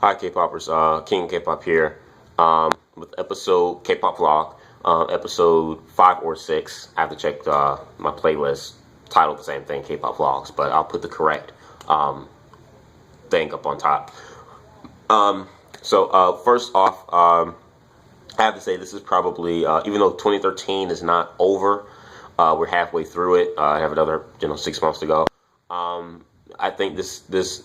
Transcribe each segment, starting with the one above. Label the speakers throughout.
Speaker 1: Hi K-popers, King of K-pop here, with episode K-pop Vlog, episode 5 or 6. I have to check my playlist, titled the same thing, K-pop Vlogs, but I'll put the correct thing up on top. First off, I have to say this is probably, even though 2013 is not over, we're halfway through it. I have another 6 months to go. I think this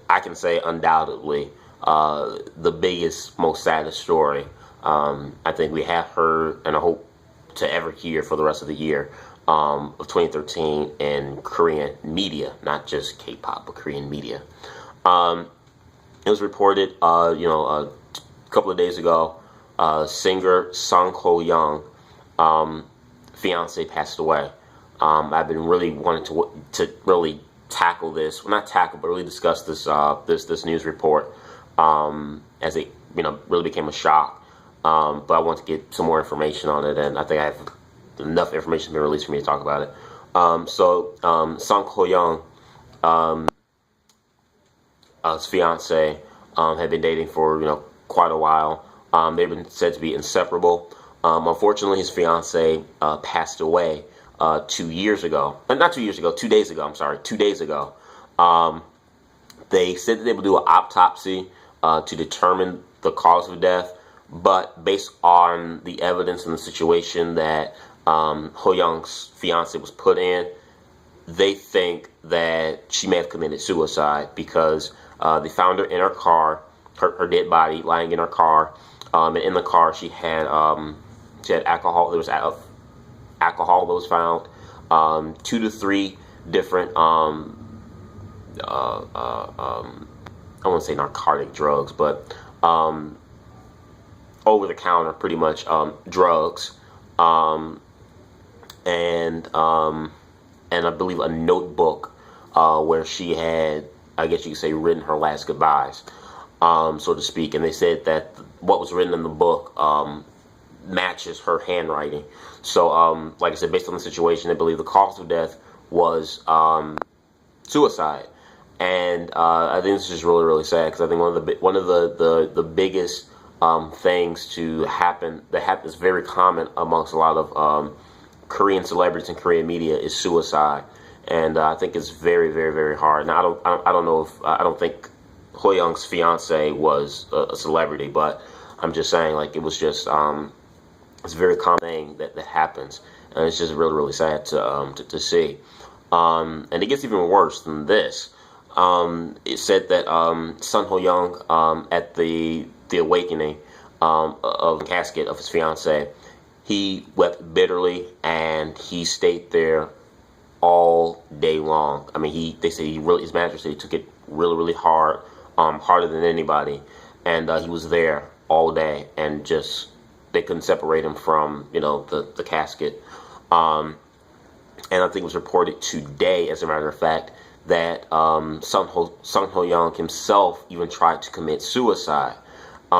Speaker 1: I can say undoubtedly the biggest, most saddest story I think we have heard, and I hope to ever hear for the rest of the year, of 2013 in Korean media, not just K-pop, but Korean media. It was reported, a couple of days ago, singer Sung Ho-young, fiance, passed away. I've been really wanting to really tackle this, well, not tackle, but really discuss this this news report, as it really became a shock. But I want to get some more information on it, and I think I have enough information been released for me to talk about it. Sung Ho-young, his fiance, had been dating for quite a while. They've been said to be inseparable. Unfortunately, his fiance passed away 2 years ago. Not 2 years ago, 2 days ago. I'm sorry, 2 days ago. They said that they would do an autopsy to determine the cause of death, but based on the evidence and the situation that Ho-young's fiance was put in, they think that she may have committed suicide because they found her in her car, her dead body lying in her car, and in the car she had alcohol. There was alcohol that was found, 2 to 3 different I won't say narcotic drugs, but over the counter, pretty much, drugs, and I believe a notebook where she had, I guess you could say, written her last goodbyes, so to speak. And they said that what was written in the book matches her handwriting. So, like I said, based on the situation, they believe the cause of death was suicide. And I think this is really, really sad, because I think one of the biggest things to happen that happens very common amongst a lot of Korean celebrities and Korean media is suicide. And I think it's very, very, very hard. Now, I don't know if I don't think Ho-young's fiance was a celebrity, but I'm just saying, like, it was just it's a very common thing that happens, and it's just really, really sad to see. And it gets even worse than this. It said that Sung Ho-young, at the awakening of the casket of his fiance, he wept bitterly, and he stayed there all day long. I mean, they say his manager said he took it really, really hard, harder than anybody, and he was there all day, and just they couldn't separate him from the casket. And I think it was reported today, as a matter of fact, that Sung Ho-young himself even tried to commit suicide. He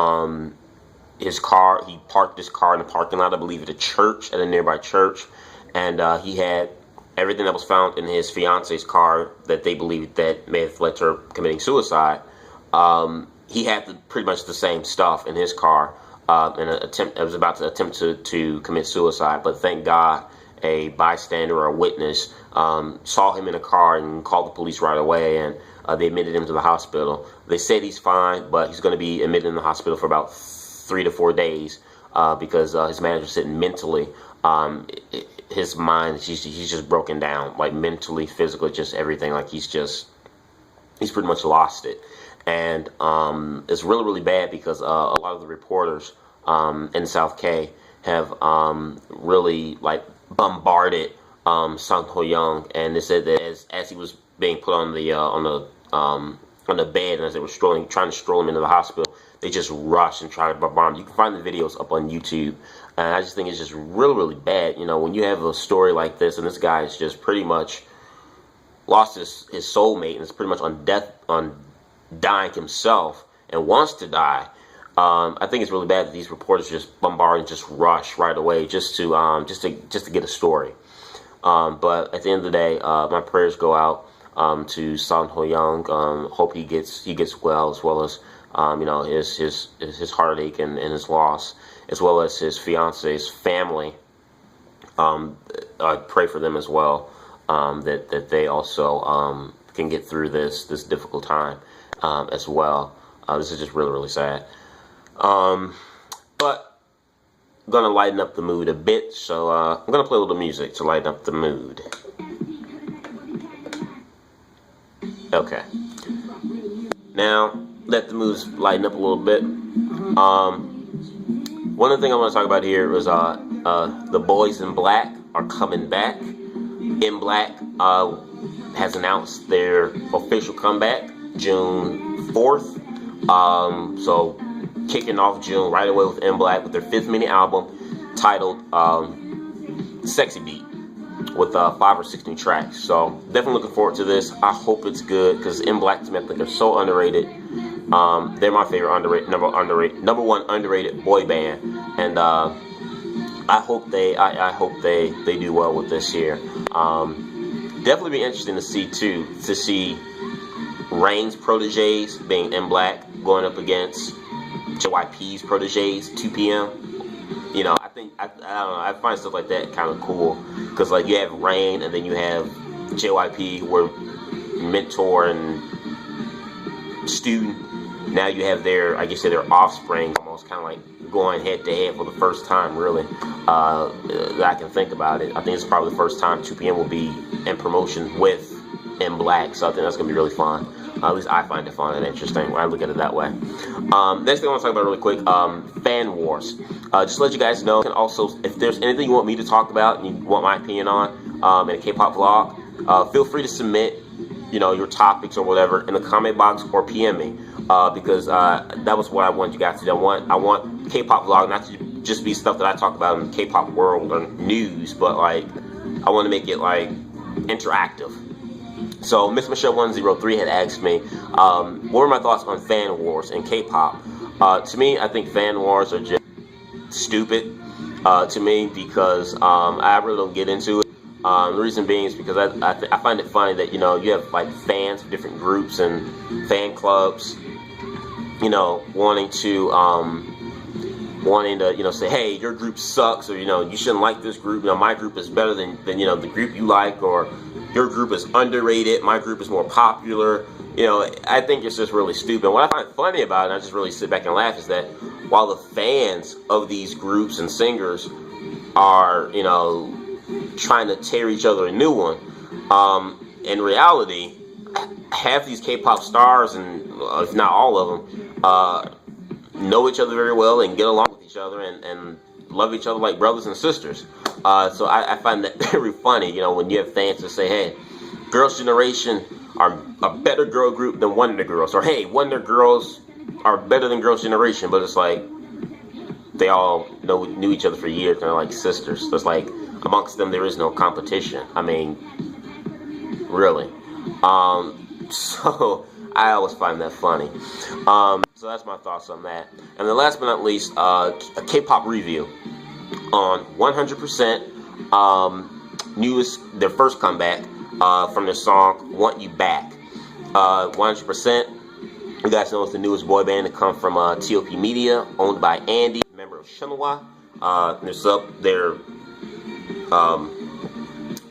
Speaker 1: parked his car in the parking lot, I believe, at a nearby church, and he had everything that was found in his fiance's car that they believed that may have led to her committing suicide. He had pretty much the same stuff in his car, was about to attempt to commit suicide, but thank God a bystander or a witness saw him in a car and called the police right away, and they admitted him to the hospital. They said he's fine, but he's going to be admitted in the hospital for about 3 to 4 days because his manager said mentally, his mind, he's just broken down, like mentally, physically, just everything. Like he's pretty much lost it. And it's really, really bad because a lot of the reporters in South K have really bombarded Sung Ho-young, and they said that as he was being put on the bed, and as they were trying to stroll him into the hospital, they just rushed and tried to bombard him. You can find the videos up on YouTube, and I just think it's just really, really bad. When you have a story like this, and this guy is just pretty much lost his soulmate, and is pretty much on dying himself, and wants to die. I think it's really bad that these reporters just bombard and just rush right away just to get a story. But at the end of the day, my prayers go out to Sung Ho-young. Hope he gets well as You know, his heartache and his loss, as well as his fiance's family. I pray for them as well, that they also can get through this difficult time as well. This is just really, really sad. But I'm gonna lighten up the mood a bit, so I'm gonna play a little music to lighten up the mood. Okay. Now let the mood lighten up a little bit. One of the things I want to talk about here is the Boys in Black are coming back. In Black has announced their official comeback June 4th. So kicking off June right away with In Black with their 5th mini album titled Sexy Beat, with 5 or 6 new tracks. So definitely looking forward to this. I hope it's good, because In Black to me, I think, are so underrated. They're my favorite number one underrated boy band, and I hope they do well with this year. Definitely be interesting to see Rain's proteges being In Black going up against JYP's proteges, 2 PM. You know, I don't know, I find stuff like that kind of cool, because like you have Rain and then you have JYP, who were mentor and student. Now you have their, I guess, their offspring, almost kind of like going head to head for the first time, really, that I can think about it. I think it's probably the first time 2 PM will be in promotion with In Black, so I think that's going to be really fun. At least I find it fun and interesting when I look at it that way. Next thing I want to talk about really quick, fan wars. Just to let you guys know, and also if there's anything you want me to talk about and you want my opinion on in a K-pop vlog, feel free to submit, you know, your topics or whatever in the comment box or PM me, because that was what I wanted you guys to do. I want K-pop vlog not to just be stuff that I talk about in the K-pop world or news, but like I want to make it like interactive. So Miss Michelle 103 had asked me, what were my thoughts on fan wars in K-pop? To me, I think fan wars are just stupid to me, because I really don't get into it. The reason being is because I find it funny that, you know, you have like fans of different groups and fan clubs, you know, wanting to you know, say, hey, your group sucks, or, you know, you shouldn't like this group, you know, my group is better than you know, the group you like, or your group is underrated, my group is more popular. You know, I think it's just really stupid. What I find funny about it, and I just really sit back and laugh, is that while the fans of these groups and singers are, you know, trying to tear each other a new one, in reality, half these K-pop stars, and if not all of them, know each other very well and get along with each other and love each other like brothers and sisters. So I find that very funny, you know, when you have fans that say, hey, Girls' Generation are a better girl group than Wonder Girls, or hey, Wonder Girls are better than Girls' Generation, but it's like they all knew each other for years, and they're like sisters. So it's like amongst them there is no competition. I mean, really. So I always find that funny. So that's my thoughts on that. And then last but not least, a K-pop review on 100% their first comeback from their song Want You Back. 100%, you guys know it's the newest boy band to come from TOP Media, owned by Andy, member of Shinhwa. Their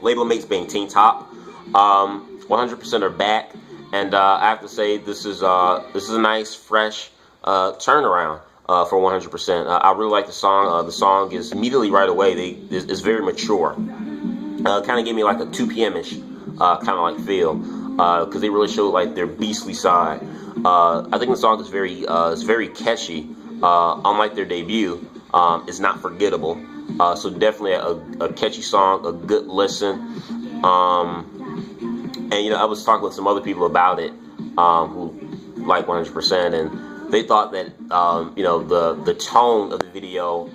Speaker 1: label mates being Teen Top. 100% are back. And I have to say, this is a nice, fresh turnaround for 100%. I really like the song. The song is immediately right away. It's very mature. Kind of gave me like a 2 PM-ish kind of like feel, because they really showed like their beastly side. I think the song is very catchy. Unlike their debut, it's not forgettable. So definitely a catchy song, a good listen. And, you know, I was talking with some other people about it who like 100%, and they thought that, you know, the tone of the video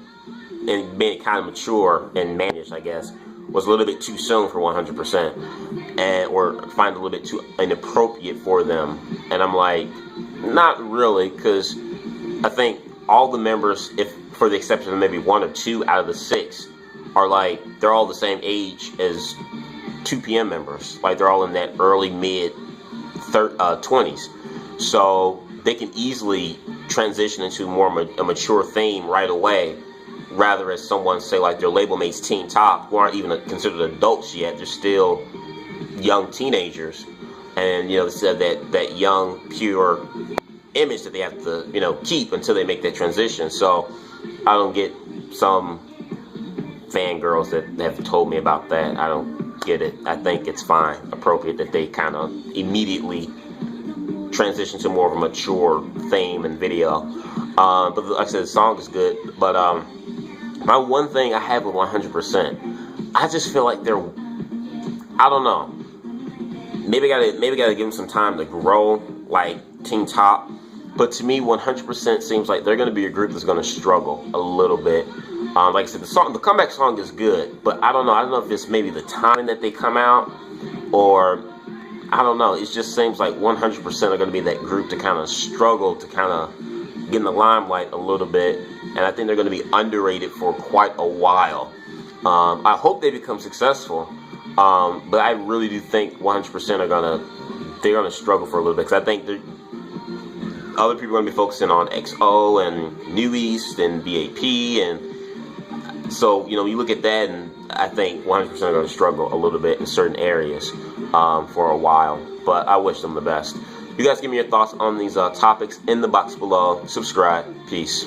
Speaker 1: and being kind of mature and managed, I guess, was a little bit too soon for 100%, or find a little bit too inappropriate for them. And I'm like, not really, because I think all the members, if for the exception of maybe 1 or 2 out of the 6, are like, they're all the same age as 2 PM members. Like, they're all in that early mid 20s. So they can easily transition into more a mature theme right away, rather as someone say like their label mates Teen Top, who aren't even considered adults yet. They're still young teenagers, and they said that young pure image that they have to keep until they make that transition. So I don't get some fangirls that have told me about that. I don't get it. I think it's fine, appropriate that they kind of immediately transition to more of a mature theme and video. But like I said, the song is good. But my one thing I have with 100%, I just feel like they're, I don't know. Maybe gotta give them some time to grow, like Teen Top. But to me, 100% seems like they're going to be a group that's going to struggle a little bit. Like I said, the comeback song is good, but I don't know. I don't know if it's maybe the timing that they come out, or I don't know. It just seems like 100% are going to be that group to kind of struggle to kind of get in the limelight a little bit. And I think they're going to be underrated for quite a while. I hope they become successful, but I really do think 100% they're gonna struggle for a little bit, because I think other people are going to be focusing on XO and New East and BAP, and so you look at that, and I think 100% are going to struggle a little bit in certain areas for a while. But I wish them the best. You guys give me your thoughts on these topics in the box below. Subscribe. Peace.